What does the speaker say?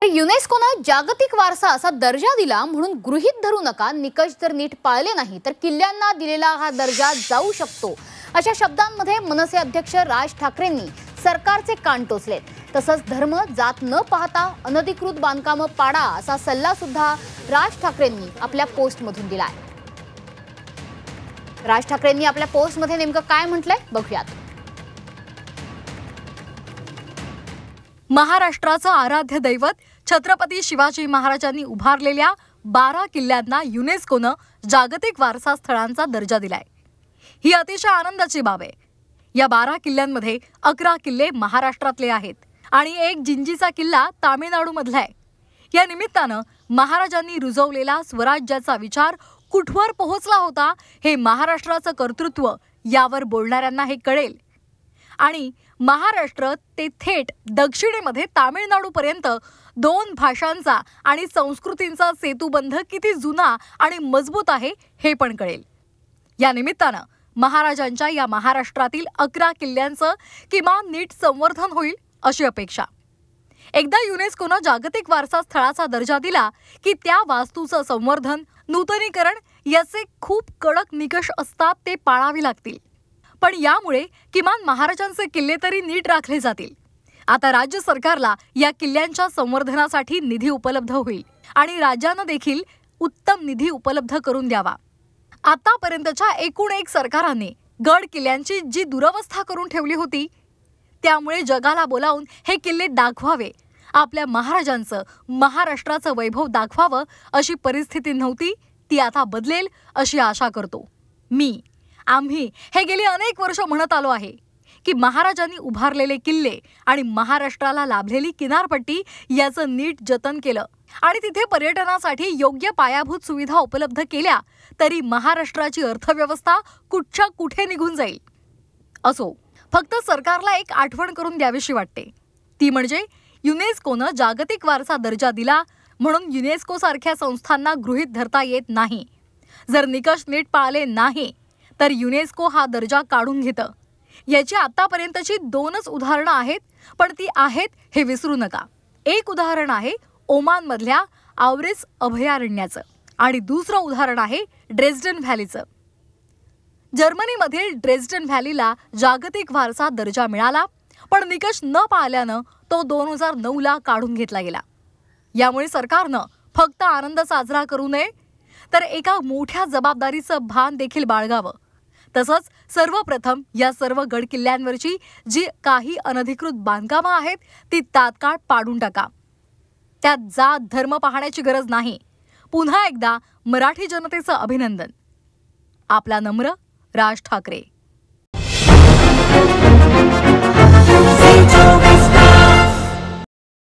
युनेस्कोनं जागतिक वारसा असा दर्जा दिला म्हणून गृहीत धरू नका, निकष जर नीट पाळले नाही तर किल्ल्यांना दिलेला हा दर्जा जाऊ शकतो, अशा शब्दांमध्ये मनसे अध्यक्ष राज ठाकरेंनी सरकारचे कान टोचलेत. तसंच धर्म जात न पाहता अनधिकृत बांधकामं पाडा असा सल्ला सुद्धा राज ठाकरेंनी आपल्या पोस्टमधून दिलाय. राज ठाकरेंनी आपल्या पोस्टमध्ये नेमकं काय म्हटलंय बघूयात. महाराष्ट्राचं आराध्य दैवत छत्रपती शिवाजी महाराजांनी उभारलेल्या 12 किल्ल्यांना युनेस्कोनं जागतिक वारसा स्थळांचा दर्जा दिलाय. ही अतिशय आनंदाची बाब आहे. या 12 किल्ल्यांमध्ये 11 किल्ले महाराष्ट्रातले आहेत आणि एक जिंजीचा किल्ला तामिळनाडूमधला आहे. या निमित्तानं महाराजांनी रुजवलेला स्वराज्याचा विचार कुठवर पोहोचला होता हे महाराष्ट्राचं कर्तृत्व यावर बोलणाऱ्यांना हे कळेल. आणि महाराष्ट्र ते थेट दक्षिणेमध्ये तामिळनाडूपर्यंत 2 भाषांचा आणि संस्कृतींचा सेतुबंध किती जुना आणि मजबूत आहे हे पण कळेल. या निमित्तानं महाराजांच्या या महाराष्ट्रातील 11 किल्ल्यांचं किमान नीट संवर्धन होईल अशी अपेक्षा. एकदा युनेस्कोनं जागतिक वारसा स्थळाचा दर्जा दिला की त्या वास्तूचं संवर्धन, नूतनीकरण याचे खूप कडक निकष असतात, ते पाळावे लागतील. पण यामुळे किमान महाराजांचे किल्ले तरी नीट राखले जातील. आता राज्य सरकारला या किल्ल्यांच्या संवर्धनासाठी निधी उपलब्ध होईल आणि राज्यानं देखील उत्तम निधी उपलब्ध करून द्यावा. आतापर्यंतच्या एकूण एक सरकारांनी गड किल्ल्यांची जी दुरवस्था करून ठेवली होती, त्यामुळे जगाला बोलावून हे किल्ले दाखवावे, आपल्या महाराजांचं, महाराष्ट्राचं वैभव दाखवावं अशी परिस्थिती नव्हती. ती आता बदलेल अशी आशा करतो. आम्ही हे गेली अनेक वर्ष म्हणत आलो आहे की महाराजांनी उभारलेले किल्ले आणि महाराष्ट्राला लाभलेली किनारपट्टी याचं नीट जतन केलं आणि तिथे पर्यटनासाठी योग्य पायाभूत सुविधा उपलब्ध केल्या तरी महाराष्ट्राची अर्थव्यवस्था कुठच्या कुठे निघून जाईल. असो, फक्त सरकारला एक आठवण करून द्यावीशी वाटते. ती म्हणजे युनेस्कोनं जागतिक वारसा दर्जा दिला म्हणून युनेस्को सारख्या संस्थांना गृहीत धरता येत नाही. जर निकष नीट पाळले नाही तर युनेस्को हा दर्जा काढून घेतं. याची आतापर्यंतची 2च उदाहरणं आहेत, पण ती आहेत हे विसरू नका. एक उदाहरण आहे ओमानमधल्या आवरेस अभयारण्याचं आणि दुसरं उदाहरण आहे ड्रेस्डन व्हॅलीचं. जर्मनीमधील ड्रेस्डन व्हॅलीला जागतिक वारसा दर्जा मिळाला, पण निकष न पाळल्यानं तो 2009ला काढून घेतला गेला. यामुळे सरकारनं फक्त आनंद साजरा करू नये तर एका मोठ्या जबाबदारीचं भान देखील बाळगावं. तसंच सर्वप्रथम या सर्व गड किल्ल्यांवरची जी काही अनधिकृत बांधकामं आहेत ती तात्काळ पाडून टाका. त्यात जात धर्म पाहण्याची गरज नाही. पुन्हा एकदा मराठी जनतेचं अभिनंदन. आपला नम्र राज ठाकरे.